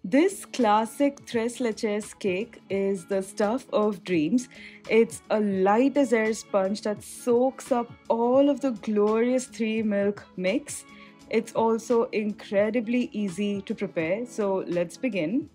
This classic tres leches cake is the stuff of dreams. It's a light as air sponge that soaks up all of the glorious three milk mix. It's also incredibly easy to prepare, so let's begin.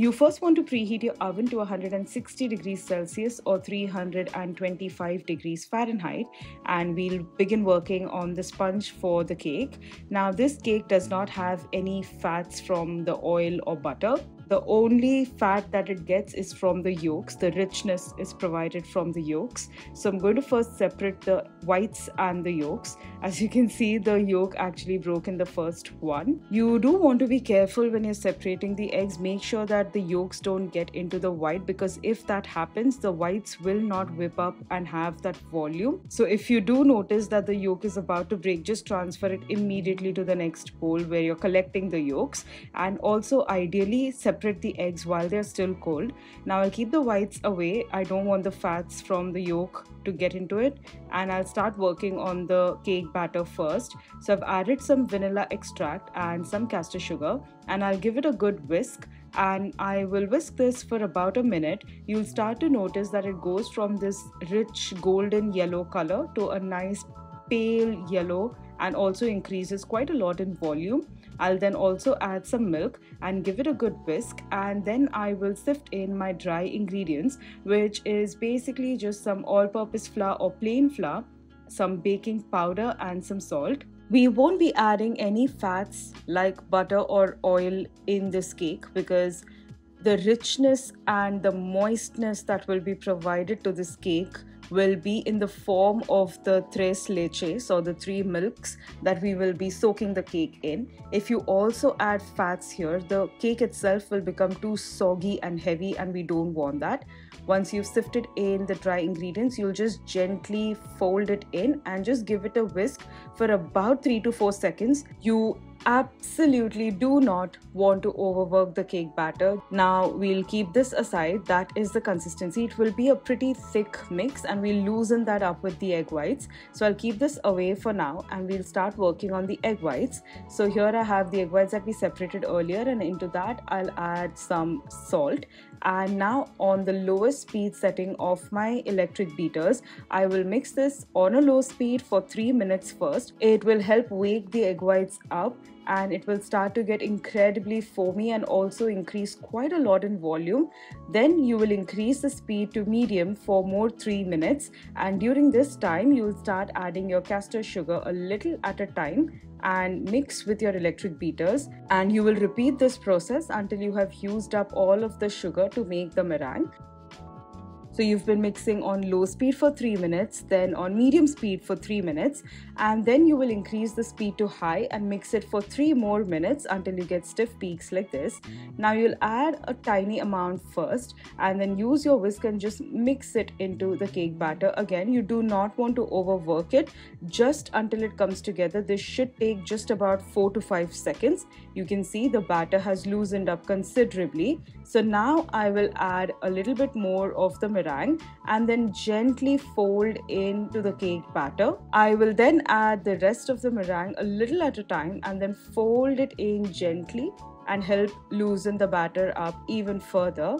You first want to preheat your oven to 160 degrees Celsius or 325 degrees Fahrenheit, and we'll begin working on the sponge for the cake. Now, this cake does not have any fats from the oil or butter. The only fat that it gets is from the yolks. The richness is provided from the yolks. So I'm going to first separate the whites and the yolks. As you can see, the yolk actually broke in the first one. You do want to be careful when you're separating the eggs. Make sure that the yolks don't get into the white, because if that happens, the whites will not whip up and have that volume. So if you do notice that the yolk is about to break, just transfer it immediately to the next bowl where you're collecting the yolks. And also ideally separate the eggs while they're still cold. Now I'll keep the whites away. I don't want the fats from the yolk to get into it, and I'll start working on the cake batter first. So I've added some vanilla extract and some castor sugar, and I'll give it a good whisk, and I will whisk this for about a minute. You'll start to notice that it goes from this rich golden yellow color to a nice pale yellow, and also increases quite a lot in volume. I'll then also add some milk and give it a good whisk, and then I will sift in my dry ingredients, which is basically just some all-purpose flour or plain flour, some baking powder and some salt. We won't be adding any fats like butter or oil in this cake, because the richness and the moistness that will be provided to this cake will be in the form of the tres leches, or the three milks that we will be soaking the cake in. If you also add fats here, the cake itself will become too soggy and heavy, and we don't want that. Once you've sifted in the dry ingredients, you'll just gently fold it in and just give it a whisk for about 3 to 4 seconds. You absolutely do not want to overwork the cake batter. Now we'll keep this aside. That is the consistency. It will be a pretty thick mix, and we'll loosen that up with the egg whites. So I'll keep this away for now, and we'll start working on the egg whites. So here I have the egg whites that we separated earlier, and into that I'll add some salt. And now on the lowest speed setting of my electric beaters, I will mix this on a low speed for 3 minutes first. It will help wake the egg whites up, and it will start to get incredibly foamy and also increase quite a lot in volume. Then you will increase the speed to medium for more 3 minutes, and during this time you will start adding your castor sugar a little at a time and mix with your electric beaters, and you will repeat this process until you have used up all of the sugar to make the meringue. So you've been mixing on low speed for 3 minutes, then on medium speed for 3 minutes, and then you will increase the speed to high and mix it for 3 more minutes until you get stiff peaks like this. Now you'll add a tiny amount first, and then use your whisk and just mix it into the cake batter. Again, you do not want to overwork it, just until it comes together. This should take just about 4 to 5 seconds. You can see the batter has loosened up considerably. So now I will add a little bit more of the meringue and then gently fold into the cake batter. I will then add the rest of the meringue a little at a time and then fold it in gently and help loosen the batter up even further.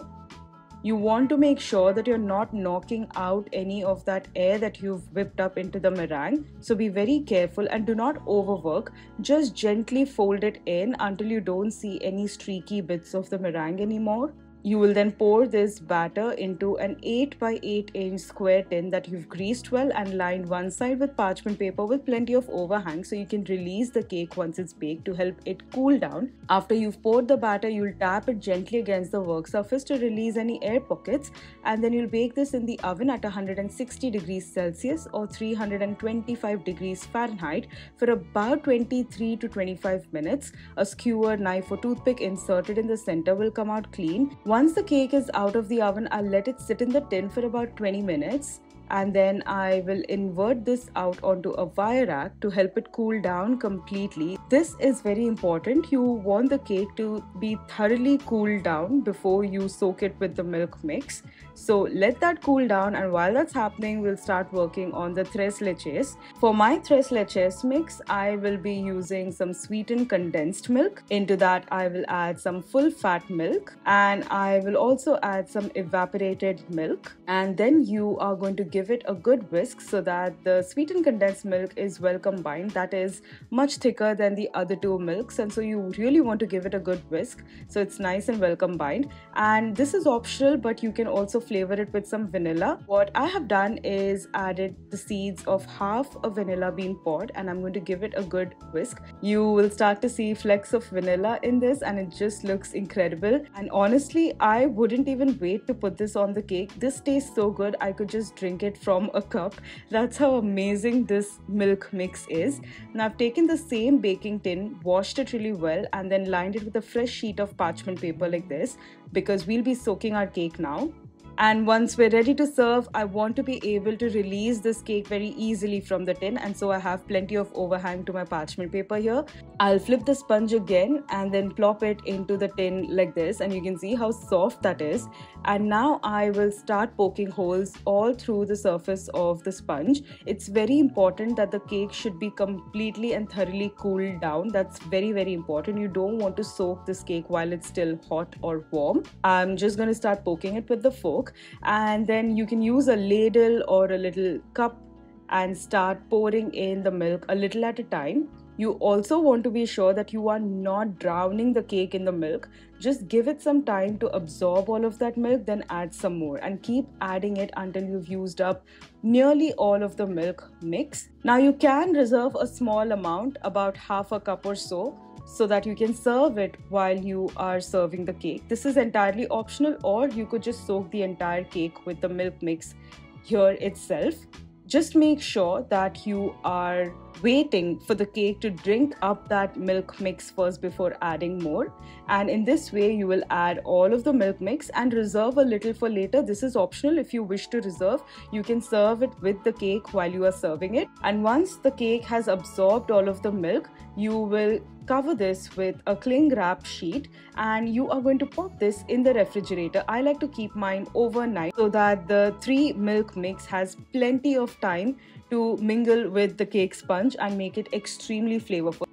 You want to make sure that you're not knocking out any of that air that you've whipped up into the meringue. So be very careful and do not overwork. Just gently fold it in until you don't see any streaky bits of the meringue anymore. You will then pour this batter into an 8 by 8 inch square tin that you've greased well and lined one side with parchment paper with plenty of overhang, so you can release the cake once it's baked to help it cool down. After you've poured the batter, you'll tap it gently against the work surface to release any air pockets, and then you'll bake this in the oven at 160 degrees Celsius or 325 degrees Fahrenheit for about 23 to 25 minutes. A skewer, knife or toothpick inserted in the center will come out clean. Once the cake is out of the oven, I'll let it sit in the tin for about 20 minutes. and then I will invert this out onto a wire rack to help it cool down completely. This is very important. You want the cake to be thoroughly cooled down before you soak it with the milk mix. So let that cool down, and while that's happening, we'll start working on the tres leches. For my tres leches mix, I will be using some sweetened condensed milk. Into that, I will add some full fat milk, and I will also add some evaporated milk. And then you are going to give it a good whisk so that the sweetened condensed milk is well combined. That is much thicker than the other two milks, and so you really want to give it a good whisk so it's nice and well combined. And this is optional, but you can also flavor it with some vanilla. What I have done is added the seeds of half a vanilla bean pod, and I'm going to give it a good whisk. You will start to see flecks of vanilla in this, and it just looks incredible. And honestly, I wouldn't even wait to put this on the cake. This tastes so good, I could just drink it from a cup. That's how amazing this milk mix is. Now I've taken the same baking tin, washed it really well, and then lined it with a fresh sheet of parchment paper like this, because we'll be soaking our cake now. And once we're ready to serve, I want to be able to release this cake very easily from the tin, and so I have plenty of overhang to my parchment paper here. I'll flip the sponge again and then plop it into the tin like this, and you can see how soft that is. And now I will start poking holes all through the surface of the sponge. It's very important that the cake should be completely and thoroughly cooled down. That's very, very important. You don't want to soak this cake while it's still hot or warm. I'm just going to start poking it with the fork, and then you can use a ladle or a little cup and start pouring in the milk a little at a time. You also want to be sure that you are not drowning the cake in the milk. Just give it some time to absorb all of that milk, then add some more, and keep adding it until you've used up nearly all of the milk mix. Now you can reserve a small amount, about half a cup or so that you can serve it while you are serving the cake. This is entirely optional, or you could just soak the entire cake with the milk mix here itself. Just make sure that you are waiting for the cake to drink up that milk mix first before adding more. And in this way, you will add all of the milk mix and reserve a little for later. This is optional. If you wish to reserve, you can serve it with the cake while you are serving it. And once the cake has absorbed all of the milk, you will cover this with a cling wrap sheet, and you are going to pop this in the refrigerator. I like to keep mine overnight so that the 3 milk mix has plenty of time to mingle with the cake sponge and make it extremely flavorful.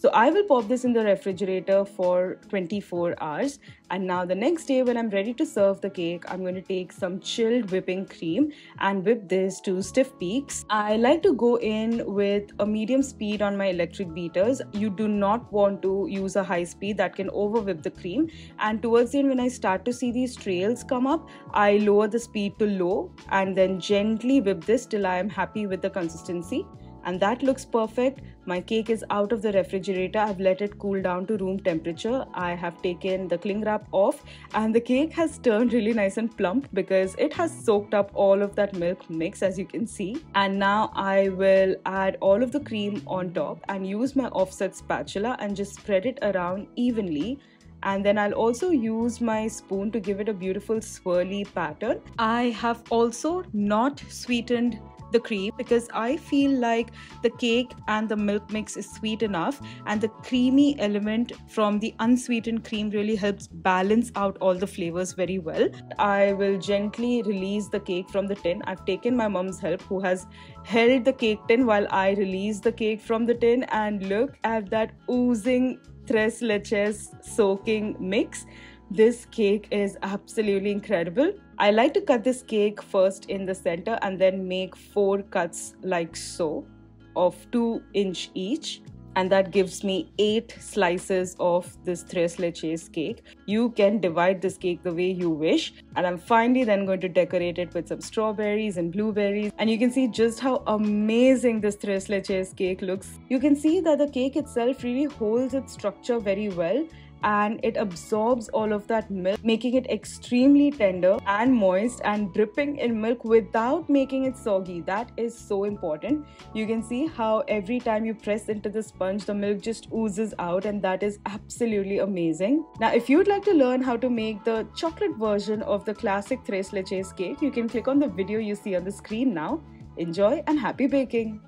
So I will pop this in the refrigerator for 24 hours. And now the next day, when I'm ready to serve the cake, I'm going to take some chilled whipping cream and whip this to stiff peaks. I like to go in with a medium speed on my electric beaters. You do not want to use a high speed, that can over whip the cream. And towards the end, when I start to see these trails come up, I lower the speed to low and then gently whip this till I am happy with the consistency. And that looks perfect. My cake is out of the refrigerator. I've let it cool down to room temperature. I have taken the cling wrap off, and the cake has turned really nice and plump because it has soaked up all of that milk mix, as you can see. And now I will add all of the cream on top and use my offset spatula and just spread it around evenly. And then I'll also use my spoon to give it a beautiful swirly pattern. I have also not sweetened the cream because I feel like the cake and the milk mix is sweet enough, and the creamy element from the unsweetened cream really helps balance out all the flavors very well. I will gently release the cake from the tin. I've taken my mom's help, who has held the cake tin while I release the cake from the tin, and look at that oozing tres leches soaking mix. This cake is absolutely incredible. I like to cut this cake first in the center and then make 4 cuts like so of 2-inch each, and that gives me 8 slices of this tres leches cake. You can divide this cake the way you wish, and I'm finally then going to decorate it with some strawberries and blueberries, and you can see just how amazing this tres leches cake looks. You can see that the cake itself really holds its structure very well, and it absorbs all of that milk, making it extremely tender and moist and dripping in milk without making it soggy. That is so important. You can see how every time you press into the sponge, the milk just oozes out, and that is absolutely amazing. Now, if you'd like to learn how to make the chocolate version of the classic tres leches cake, you can click on the video you see on the screen now. Enjoy and happy baking!